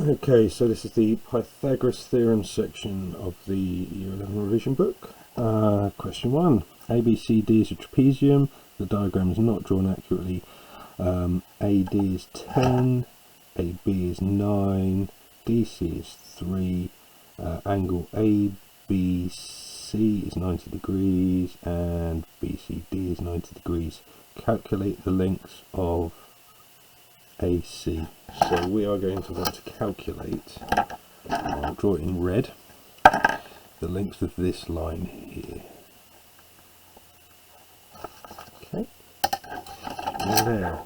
Okay, so this is the Pythagoras theorem section of the Year 11 revision book. Question 1. ABCD is a trapezium. The diagram is not drawn accurately. AD is 10, AB is 9, DC is 3, angle ABC is 90 degrees, and BCD is 90 degrees. Calculate the lengths of AC. So we are going to want to calculate, I'll draw it in red, the length of this line here. Okay. Now,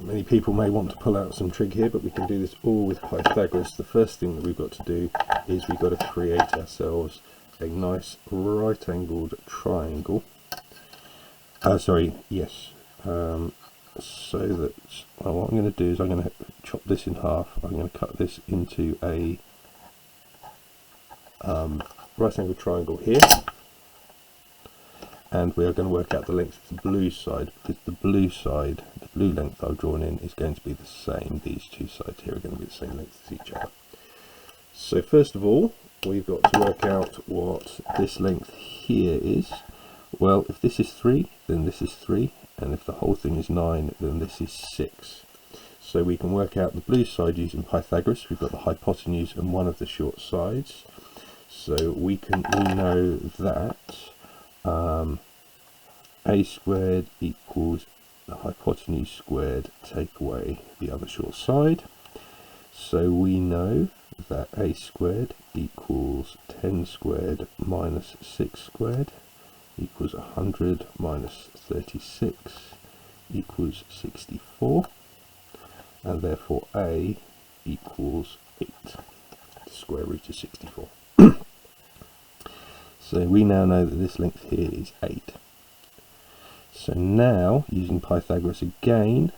many people may want to pull out some trig here, but we can do this all with Pythagoras. The first thing that we've got to do is we've got to create ourselves a nice right-angled triangle. So that, well, what I'm going to do is I'm going to chop this in half. I'm going to cut this into a right angle triangle here, and we are going to work out the length of the blue side, because the blue length I've drawn in is going to be the same. These two sides here are going to be the same length as each other. So first of all, we've got to work out what this length here is. Well, if this is 3, then this is 3. And if the whole thing is 9, then this is 6. So we can work out the blue side using Pythagoras. We've got the hypotenuse and one of the short sides. So we know that a squared equals the hypotenuse squared take away the other short side. So we know that a squared equals 10 squared minus 6 squared equals 100 minus 36 equals 64, and therefore a equals 8, the square root of 64. So we now know that this length here is 8. So now, using Pythagoras again,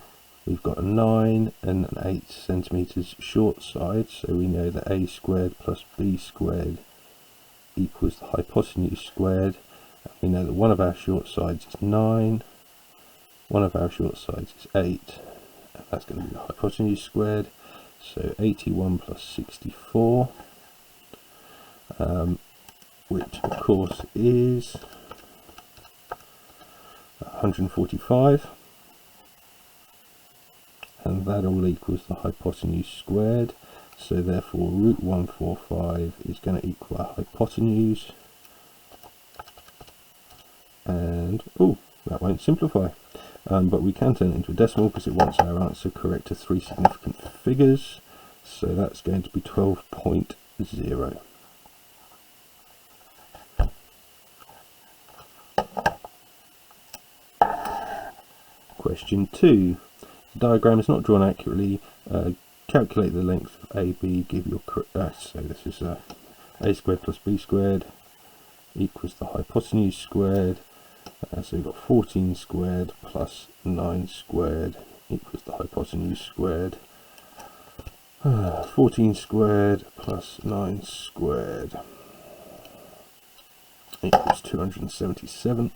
we've got a 9 and an 8 centimeters short side, so we know that a squared plus b squared equals the hypotenuse squared. We know that one of our short sides is 9, one of our short sides is 8, and that's going to be the hypotenuse squared. So 81 plus 64, which of course is 145, and that all equals the hypotenuse squared. So therefore root 145 is going to equal our hypotenuse. And that won't simplify, but we can turn it into a decimal because it wants our answer correct to 3 significant figures, so that's going to be 12.0. Question 2. The diagram is not drawn accurately. Calculate the length of AB. Give your so this is a squared plus b squared equals the hypotenuse squared. So we've got 14 squared plus 9 squared equals the hypotenuse squared. 14 squared plus 9 squared equals 277.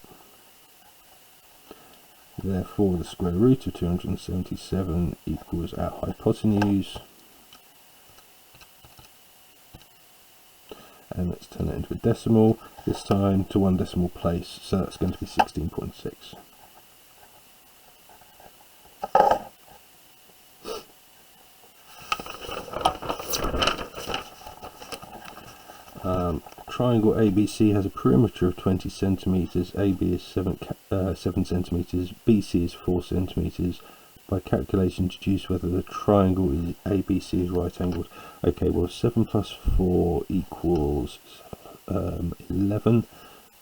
Therefore the square root of 277 equals our hypotenuse. And let's turn it into a decimal, this time to 1 decimal place, so that's going to be 16.6. Triangle ABC has a perimeter of 20 centimeters. AB is 7 centimeters, BC is 4 centimeters. By calculation, deduce whether the triangle is ABC is right angled. Okay, well 7 plus 4 equals 11.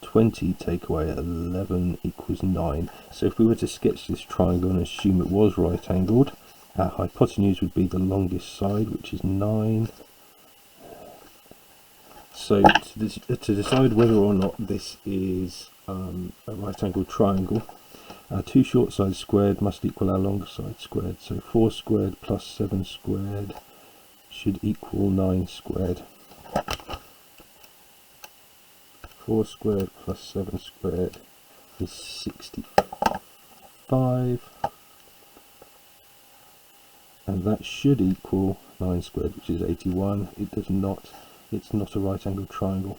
20 take away 11 equals 9. So if we were to sketch this triangle and assume it was right angled, our hypotenuse would be the longest side, which is 9. So to decide whether or not this is a right angled triangle, our two short sides squared must equal our longer side squared. So 4 squared plus 7 squared should equal 9 squared. 4 squared plus 7 squared is 65. and that should equal 9 squared, which is 81. It does not. It's not a right angled triangle.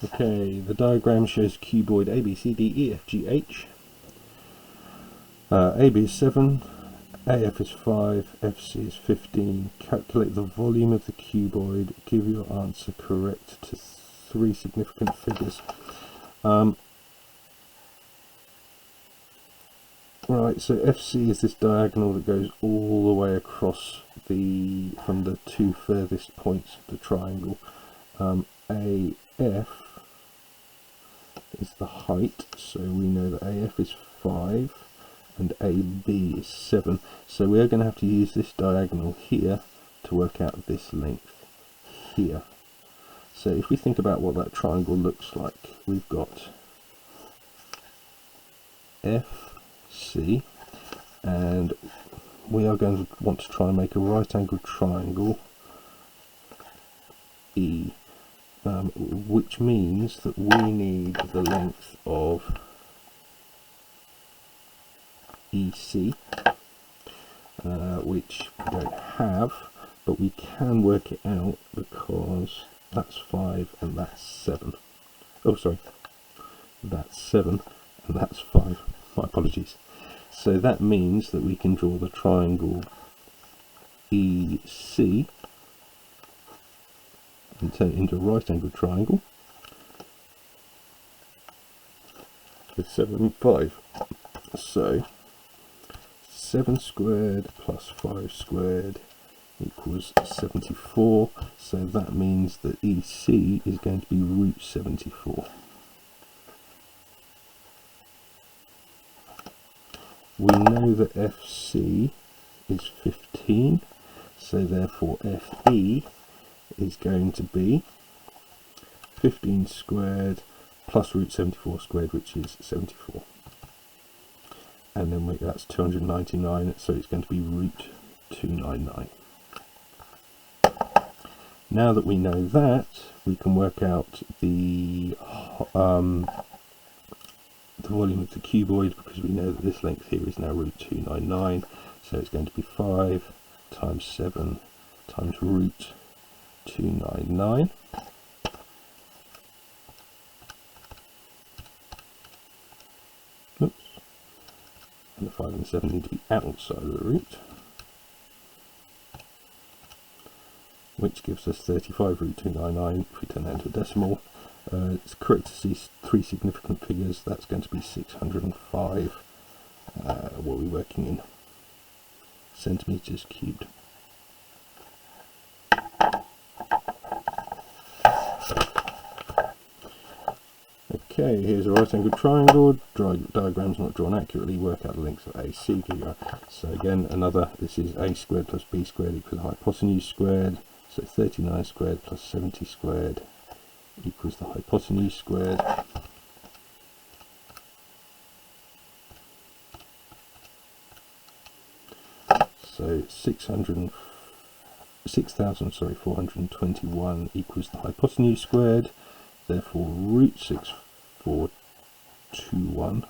Okay, the diagram shows cuboid ABCDEFGH. AB is 7, AF is 5, FC is 15. Calculate the volume of the cuboid. Give your answer correct to 3 significant figures. Right, so FC is this diagonal that goes all the way across from the 2 furthest points of the triangle. AF is the height, so we know that AF is 5 and AB is 7. So we're going to have to use this diagonal here to work out this length here. So if we think about what that triangle looks like, we've got FC, and we are going to want to try and make a right angled triangle E, which means that we need the length of EC, which we don't have, but we can work it out because that's 5 and that's 7. Oh, sorry, that's 7 and that's 5. My apologies. So that means that we can draw the triangle EC and turn it into a right angled triangle with 7 and 5. So 7 squared plus 5 squared equals 74. So that means that EC is going to be root 74. We know that FC is 15, so therefore FE is going to be 15 squared plus root 74 squared, which is 74. And then that's 299, so it's going to be root 299. Now that we know that, we can work out the volume of the cuboid, because we know that this length here is now root 299, so it's going to be 5 times 7 times root 299. Oops. And the 5 and the 7 need to be outside of the root, which gives us 35 root 299 if we turn that into a decimal. It's correct to see 3 significant figures. That's going to be 605. What are we working in? Centimeters cubed. Okay, here's a right angled triangle. Diagram's not drawn accurately. Work out the lengths of AC. So again, this is A squared plus B squared equals the hypotenuse squared. So 39 squared plus 70 squared equals the hypotenuse squared. So 6,421 equals the hypotenuse squared. Therefore, root 6421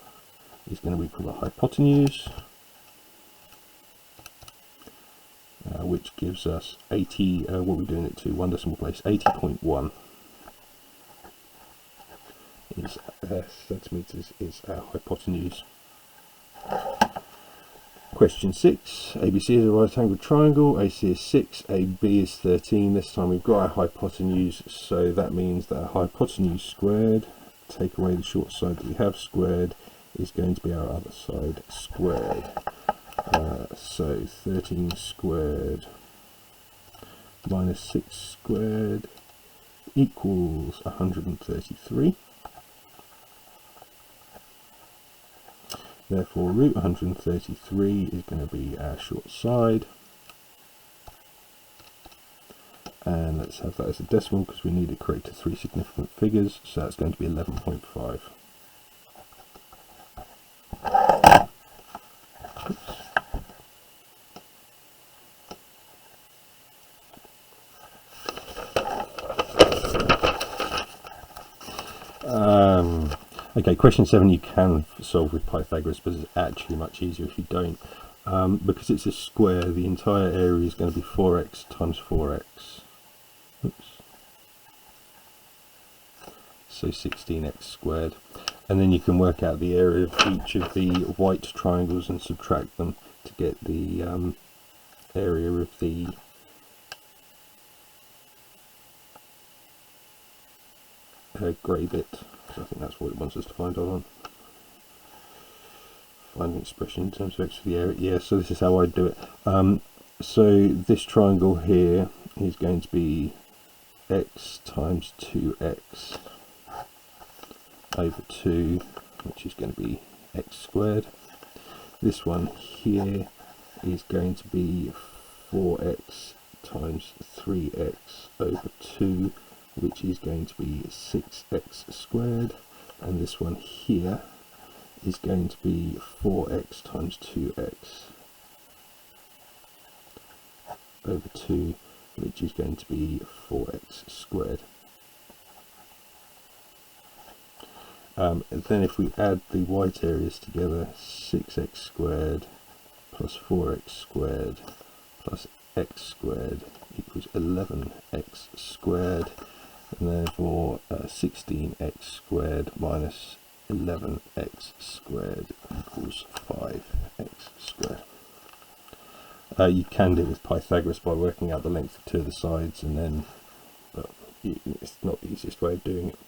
is going to equal the hypotenuse, which gives us 80. What are we doing it to? 1 decimal place. 80.1 is centimeters is our hypotenuse. Question 6. ABC is a right angled triangle. AC is 6, AB is 13. This time we've got our hypotenuse, so that means that our hypotenuse squared, take away the short side that we have, squared, is going to be our other side squared. So 13 squared minus 6 squared equals 133. Therefore, root 133 is going to be our short side. And let's have that as a decimal because we need to correct to 3 significant figures. So that's going to be 11.5. Okay, question 7 you can solve with Pythagoras, but it's actually much easier if you don't. Because it's a square, the entire area is going to be 4x times 4x. Oops. So 16x squared. And then you can work out the area of each of the white triangles and subtract them to get the area of the grey bit. So I think that's what it wants us to find. Hold on. Find an expression in terms of x for the area. Yeah, so this is how I do it. So this triangle here is going to be x times 2x over 2, which is going to be x squared. This one here is going to be 4x times 3x over 2, which is going to be 6x squared. And this one here is going to be 4x times 2x over 2, which is going to be 4x squared. And then if we add the white areas together, 6x squared plus 4x squared plus x squared equals 11x squared, and therefore 16x squared minus 11x squared equals 5x squared. You can do it with Pythagoras by working out the length of 2 of the sides, and then, but it's not the easiest way of doing it.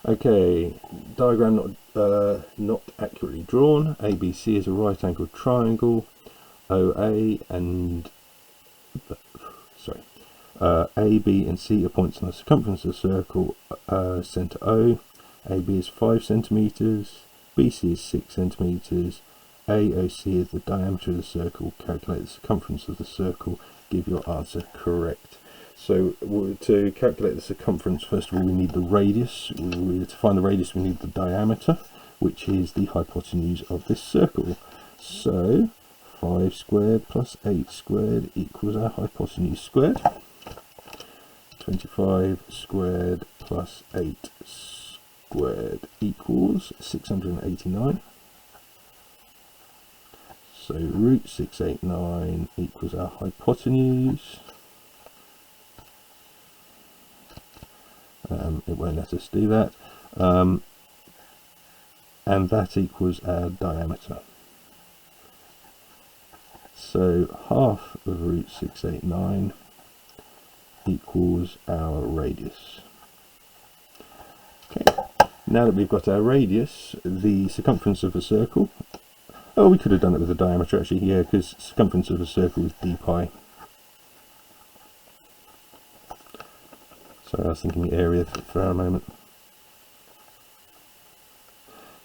Okay, diagram not accurately drawn. ABC is a right angled triangle. OA and A, B and C are points on the circumference of the circle. Centre O. AB is 5 centimeters. BC is 6 centimeters. AOC is the diameter of the circle. Calculate the circumference of the circle. Give your answer correct. So to calculate the circumference, first of all we need the radius. To find the radius we need the diameter, which is the hypotenuse of this circle. So 5 squared plus 8 squared equals our hypotenuse squared. 25 squared plus 8 squared equals 689. So root 689 equals our hypotenuse. It won't let us do that. And that equals our diameter. So half of root 689 equals our radius. Okay, now that we've got our radius, the circumference of a circle, oh, we could have done it with the diameter actually, yeah, because circumference of a circle is d pi. So I was thinking the area for a moment.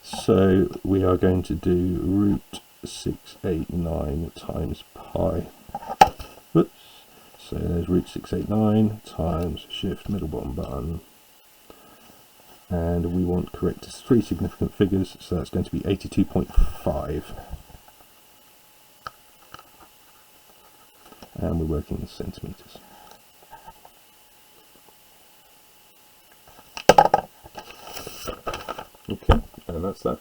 So we are going to do root 689 times pi. Whoops. So there's root 689 times shift middle bottom button. And we want correct 3 significant figures, so that's going to be 82.5. And we're working in centimetres. Okay, and that's that.